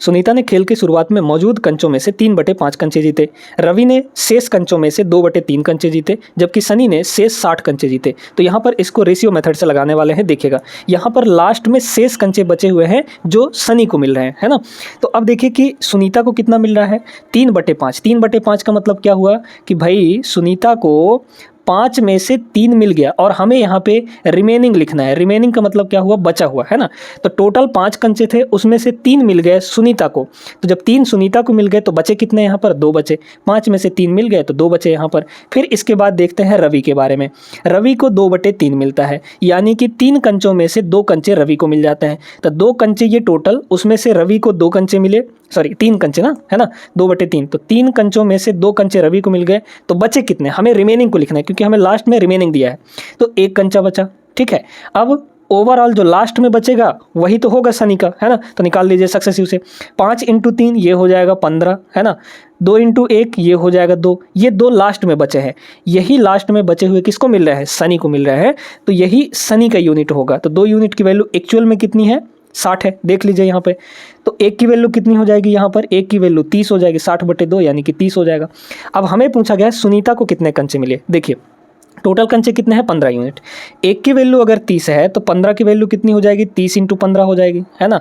सुनीता ने खेल की शुरुआत में मौजूद कंचों में से 3/5 कंचे जीते। रवि ने शेष कंचों में से 2/3 कंचे जीते, जबकि सनी ने शेष 60 कंचे जीते। तो यहाँ पर इसको रेशियो मेथड से लगाने वाले हैं। देखिएगा यहाँ पर लास्ट में शेष कंचे बचे हुए हैं जो सनी को मिल रहे हैं, है ना। तो अब देखिए कि सुनीता को कितना मिल रहा है, 3/5। 3/5 का मतलब क्या हुआ कि भाई सुनीता को 5 में से 3 मिल गया और हमें यहाँ पे रिमेनिंग लिखना है। रिमेनिंग का मतलब क्या हुआ, बचा हुआ, है ना। तो टोटल 5 कंचे थे, उसमें से 3 मिल गए सुनीता को। तो जब 3 सुनीता को मिल गए तो बचे कितने यहाँ पर, 2 बचे। 5 में से 3 मिल गए तो 2 बचे यहाँ पर। फिर इसके बाद देखते हैं रवि के बारे में। रवि को 2/3 मिलता है, यानी कि 3 कंचों में से 2 कंचे रवि को मिल जाते हैं। तो 2 कंचे ये टोटल, उसमें से रवि को 2 कंचे मिले, सॉरी 3 कंचे ना, है ना, 2/3। तो 3 कंचों में से 2 कंचे रवि को मिल गए, तो बचे कितने, हमें रिमेनिंग को लिखना है क्योंकि हमें लास्ट में रिमेनिंग दिया है। तो 1 कंचा बचा, ठीक है। अब ओवरऑल जो लास्ट में बचेगा वही तो होगा सनी का, है ना। तो निकाल लीजिए सक्सेसिव से। 5 × 3 ये हो जाएगा 15, है ना। 2 × 1 ये हो जाएगा 2। ये 2 लास्ट में बचे हैं, यही लास्ट में बचे हुए किसको मिल रहा है, सनी को मिल रहा है। तो यही सनी का यूनिट होगा। तो 2 यूनिट की वैल्यू एक्चुअल में कितनी है, 60 है। देख लीजिए यहाँ पे। तो 1 की वैल्यू कितनी हो जाएगी, यहाँ पर 1 की वैल्यू 30 हो जाएगी, 60/2 यानी कि 30 हो जाएगा। अब हमें पूछा गया है सुनीता को कितने कंचे मिले। देखिए टोटल कंचे कितने हैं, 15 यूनिट। 1 की वैल्यू अगर 30 है तो 15 की वैल्यू कितनी हो जाएगी, 30 × 15 हो जाएगी, है ना।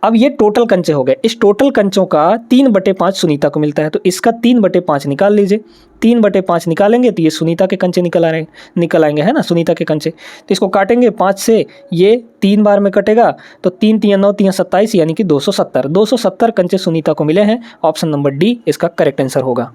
अब ये टोटल कंचे हो गए। इस टोटल कंचों का 3/5 सुनीता को मिलता है, तो इसका 3/5 निकाल लीजिए। 3/5 निकालेंगे तो ये सुनीता के कंचे निकल आएंगे, है ना, सुनीता के कंचे। तो इसको काटेंगे 5 से, ये 3 बार में कटेगा, तो 3 × 3 = 9, 3 × 27 यानी कि 270 कंचे सुनीता को मिले हैं। ऑप्शन नंबर डी इसका करेक्ट आंसर होगा।